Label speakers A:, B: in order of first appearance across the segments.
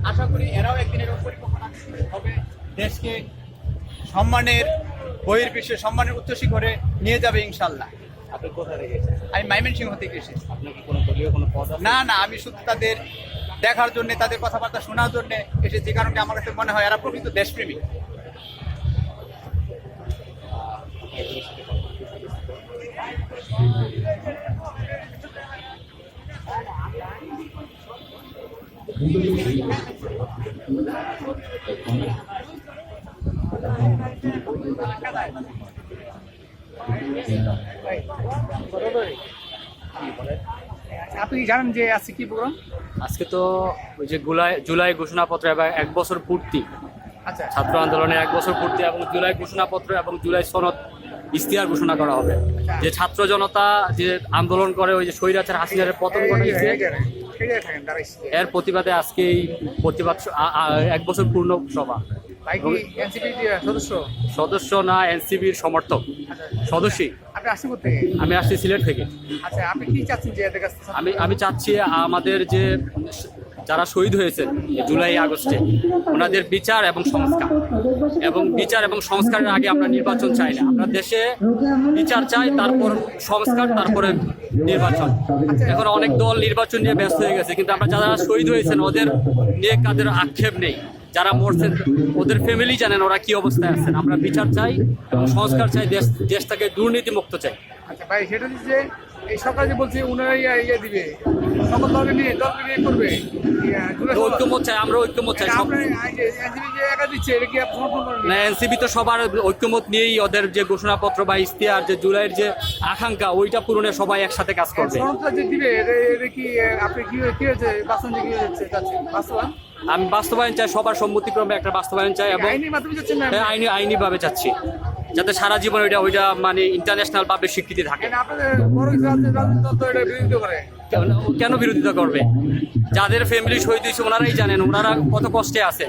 A: আশা করি এরাও একদিনের পরিকল্পনা হবে, দেশকে সম্মানের বহির্বিশ্বে সম্মানের উচ্চশিখরে নিয়ে যাবে ইনশাল্লাহ।
B: আপনি কোথা থেকে এসেছেন?
A: আমি ময়মনসিংহ থেকে এসেছি।
B: আপনার কি কোনো দলীয় কোনো পদ আছে?
A: না না, আমি শুধু তাদের দেখার জন্য, তাদের কথাবার্তা শোনার জন্য এসেছি, কারণ আমার কাছে মনে হয় এরা প্রকৃত দেশপ্রেমী। আপনি জানেন যে আজকে কি প্রোগ্রাম?
B: আজকে তো ওই যে জুলাই ঘোষণাপত্র এবং 1 বছর পূর্তি,
A: আচ্ছা,
B: ছাত্র আন্দোলনের 1 বছর পূর্তি এবং জুলাই ঘোষণাপত্র এবং জুলাই সনদ ইশতেহার ঘোষণা করা হবে। যে ছাত্র জনতা যে আন্দোলন করে ওই যে স্বৈরাচার হাসিনার পতন ঘটাইছে, এর প্রতিবাদে আজকে এই প্রতিবাদ 1 বছর পূর্ণ সভা। সদস্য না, এনসিপির সমর্থক, সদস্যই। আমি আসছি সিলেট থেকে। আমি চাচ্ছি আমাদের যে যারা শহীদ হয়েছেন জুলাই আগস্টে, ওনাদের বিচার এবং সংস্কার, এবং বিচার এবং সংস্কারের আগে আমরা নির্বাচন চাই না। আমরা দেশে বিচার চাই, তারপর সংস্কার, তারপরে নির্বাচন। এখন অনেক দল নির্বাচন নিয়ে ব্যস্ত হয়ে গেছে, কিন্তু আমরা যারা শহীদ হয়েছেন ওদের নিয়ে কাদের আক্ষেপ নেই। যারা মরছেন ওদের ফ্যামিলি জানেন ওরা কি অবস্থায় আছেন। আমরা বিচার চাই এবং সংস্কার চাই, দেশটাকে দুর্নীতি মুক্ত চাই।
A: আচ্ছা ভাই, সেটা যে এই সরকার যে বলছে ওনারাই ইয়ে দিবে, সকল দলকে নিয়ে করবে,
B: ঐক্যমত চাই, আমরা ঐক্যমত চাই। না, এনসিপি তো সবার ঐক্যমত নিয়েই ওদের যে ঘোষণাপত্র বা ইশতেহার, যে জুলাইয়ের যে আকাঙ্ক্ষা, ওইটা পূরণে সবাই একসাথে কাজ করবে। আমি বাস্তবায়ন চাই, সবার সম্মতিক্রমে একটা বাস্তবায়ন চাই, এবং আইনিভাবে চাচ্ছি, যাতে সারা জীবন ওইটা মানে ইন্টারন্যাশনাল ভাবে স্বীকৃতি থাকে। কেন বিরোধিতা করবে? যাদের ফ্যামিলি শহীদ হয়েছে ওনারাই জানেন ওনারা কত কষ্টে আছে।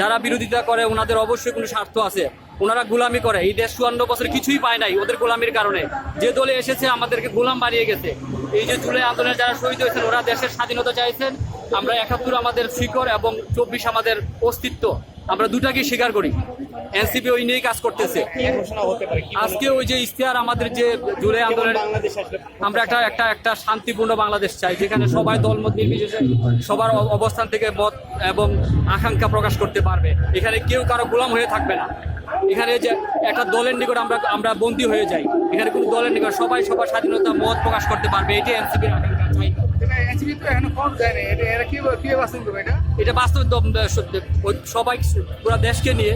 B: যারা বিরোধিতা করে ওনাদের অবশ্যই কোনো স্বার্থ আছে। ওনারা গোলামি করে, এই দেশ 54 বছর কিছুই পায় নাই ওদের গোলামির কারণে। যে দলে এসেছে আমাদেরকে গোলাম বানিয়ে গেছে। এই যে জুলাই আন্দোলনে যারা শহীদ হয়েছেন ওরা দেশের স্বাধীনতা চাইছেন। আমরা 71 আমাদের শিকড় এবং 24 আমাদের অস্তিত্ব, আমরা দুটাকেই স্বীকার করি। এনসিপি ওই নিয়েই কাজ করতেছে। আজকে ওই যে ইশতেহার, আমাদের যে জুলাই আন্দোলন, আমরা একটা শান্তিপূর্ণ বাংলাদেশ চাই, যেখানে সবাই দলমত নির্বিশেষে সবার অবস্থান থেকে মত এবং আকাঙ্ক্ষা প্রকাশ করতে পারবে। এখানে কেউ কারো গোলাম হয়ে থাকবে না। এখানে যে একটা দলের নিকট আমরা বন্দী হয়ে যাই, এখানে কোনো দলের নিকট সবাই সবার স্বাধীনতা মত প্রকাশ করতে পারবে। এটি এনসিপির আকাঙ্ক্ষা চাই। এটা বাস্তব, সবাই পুরো দেশকে নিয়ে,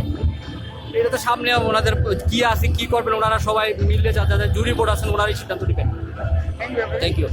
B: এটা তো সামনে ওনাদের কি আছে কি করবেন ওনারা সবাই মিললে, যাদের জুরি বোর্ড আছেন ওনারাই সিদ্ধান্ত নেবেন। Thank you.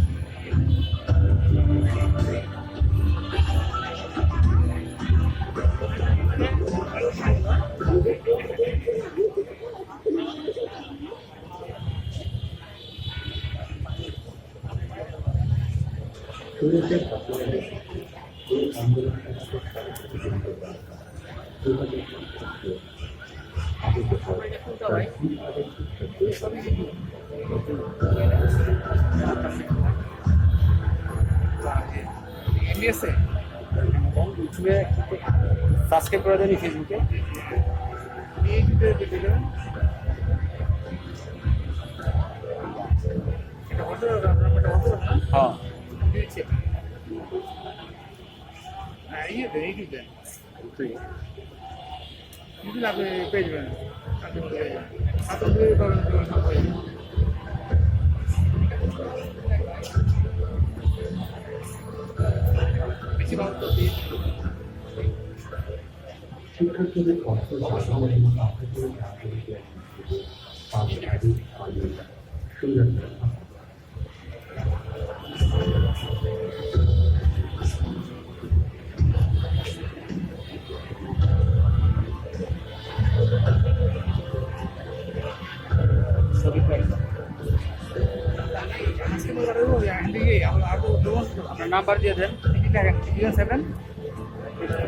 B: সাবস্ক্রাইব করে দেন ফেসবুকে। হ্যাঁ।
A: ইউটিউবে ইউটিউবে আপনি পেয়ে যাবেন বেশি ভালো তো
C: শিক্ষার্থীদের অর্থ সাধারণ পাঠ্যক্রমে সুযোগ
B: আপনার নাম্বার দিয়ে দেন।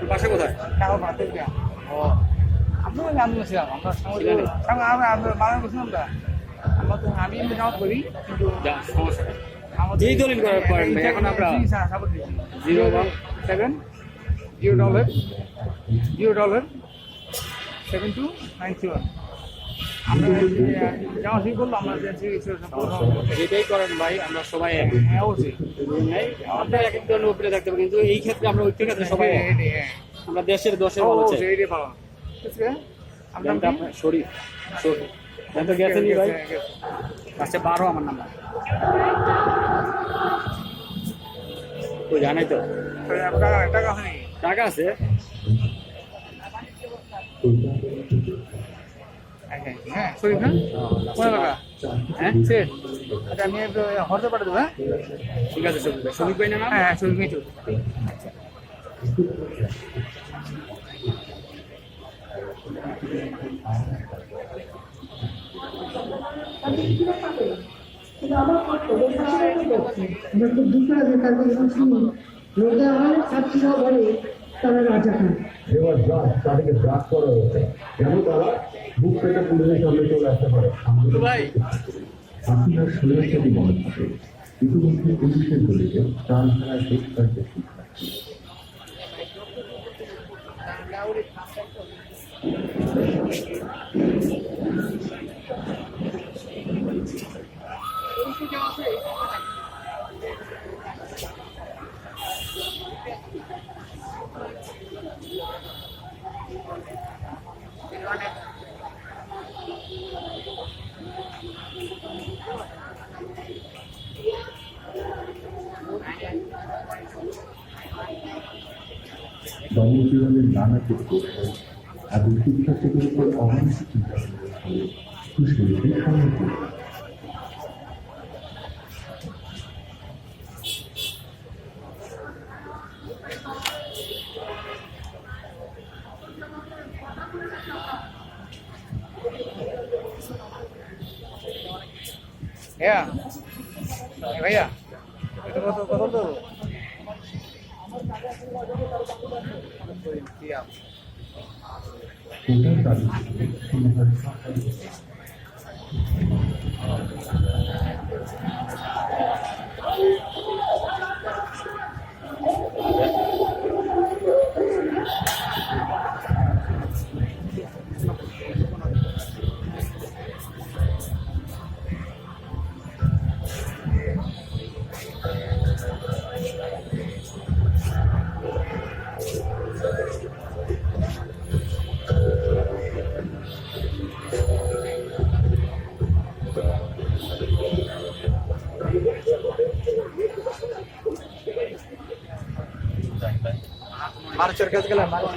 B: বাসা কোথায়?
A: আমি করি কিন্তু
B: সমস্যা নেই। যেই দলিল করেন ভাই, এখন আমরা
A: 01700072931 আমরা যাওয়া শুরু করলো আমরা
B: যেটাই করেন ভাই, আমরা সবাই এক।
A: হ্যাঁ অবশ্যই
B: আপনার এক এক ধরনের উপরে থাকতে হবে, কিন্তু এই ক্ষেত্রে আমরা ওই ক্ষেত্রে সবাই এক। আমরা দেশের দশের ভালো চাই।
A: এইটাই ভালো ঠিক আছে
B: আপনার শরীফ শরীফ তো গেছেন ভাই, আচ্ছা 12 আমার নাম্বার ওই জানাই তো
A: টাকা আছে
B: টাকা আছে।
A: হ্যাঁ শরীফ না কোন টাকা
B: হ্যাঁ
A: সেট আচ্ছা আমি হরতে পাঠাবো হ্যাঁ
B: ঠিক আছে শরীফ ভাই। শরীফ ভাই না নাম?
A: হ্যাঁ শরীফ মিটু
C: এবার জাজ তাদেরকে ড্রাগ করা হয়েছে যেন তারা বুক পেটে পুলিশের সামনে চলে আসতে পারে।
B: ভাই
C: আপনার সুরক্ষাটি মনে থাকে ইতিমধ্যে পুলিশের গুলিতে প্রাণ হারা শিক্ষার্থী শিক্ষার্থী জনজীবনের নানা কৌশল এবং শিক্ষার্থীদের উপর অমানসিক চিন্তাভাবনার ফলে সুশীলদের সম্মুখীন
A: ভাইয়া এটা কত কত তো
C: কোটার দাবি সমাধান সরকারি
A: মানুষের কাছে গেলে মানুষ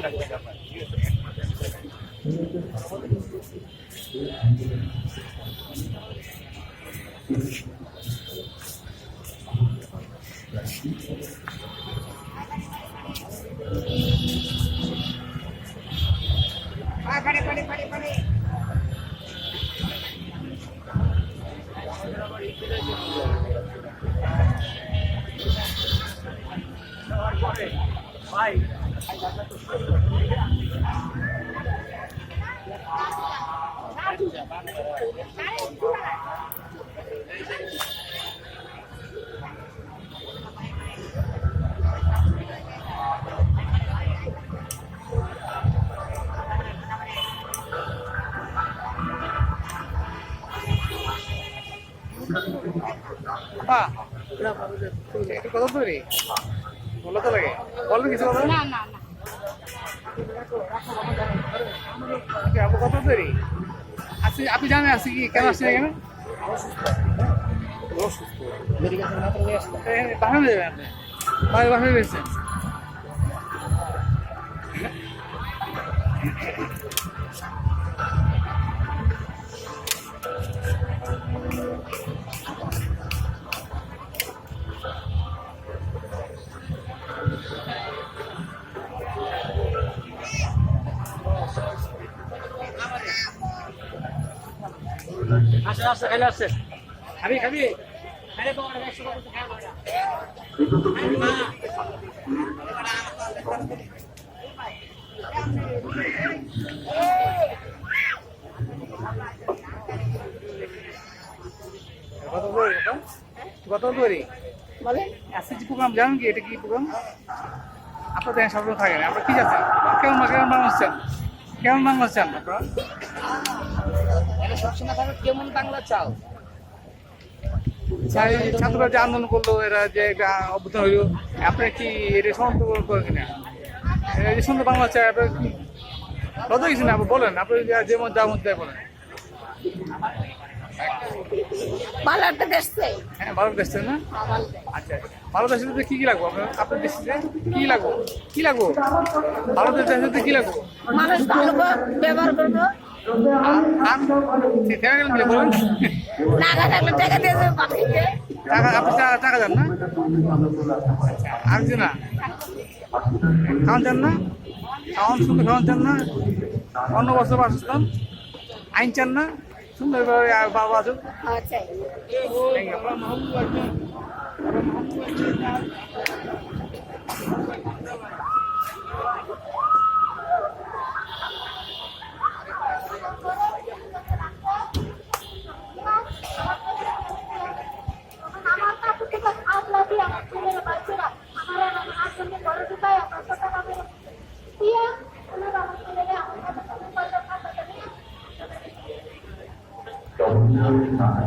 A: ভাই কত তৈরি বলো তো লাগে বলবে কিছু কথা
D: না না না কত দেরি আছি, আপনি জানেন আছি কি কেন আসছেন এখানে? বাসায় যাবেন আপনি, বাসায় গেছেন।
B: আসে আসে খাইলে আসছে
D: খাবি খাবি কত তৈরি
E: বলে
D: এসএসজি প্রোগ্রাম জানেন কি? এটা কি প্রোগ্রাম? আপনার দেখেন সবসময় থাকেন, আপনার কি আছেন? কেমন কেমন বাংলাদেশ চান? কেমন বাংলাদেশ চান আপনারা?
E: এটা সবসময় থাকে কেমন বাংলা চাও?
D: ছাত্ররা যে আন্দোলন করলো, এরা যে একটা অভ্যুত্থান হইলো, আপনারা কি এটা সমর্থন করেন কিনা? এই যে সুন্দর বাংলা চাই, আপনার কি কত কিছু না বলেন, আপনি যেমন যা মধ্যে বলেন।
E: ভালো একটা দেশ চাই।
D: হ্যাঁ, ভালো দেশ চাই না? আচ্ছা, ভালো দেশের সাথে কি কি লাগবো আপনার দেশে কি লাগবো? কি লাগবো ভালো দেশের সাথে কি লাগবো?
E: মানুষ ভালো ব্যবহার করবো,
D: বলেন।
E: টাকা থাকলে টাকা দিয়ে যাবে পাঠিয়ে।
D: টাকা আপনি টাকা দেন না? আর কি না খাওয়ান চান না? খাওয়ান সুন্দর খাওয়ান চান না? অন্য বছর বাসস্থান আইন চান না? সুন্দরভাবে বাবা আসুন।
E: আচ্ছা
F: আমার কাছে থেকে আল্লাহ দিয়ে আমার ছেলের বাচ্চারা আমার আসলে ঘরে ঢুকায় আমার কথা হবে দিয়া ওনারা আমার ছেলেরা আমার কাছে কোনো পয়সা খাতা নিয়ে
C: চমৎকার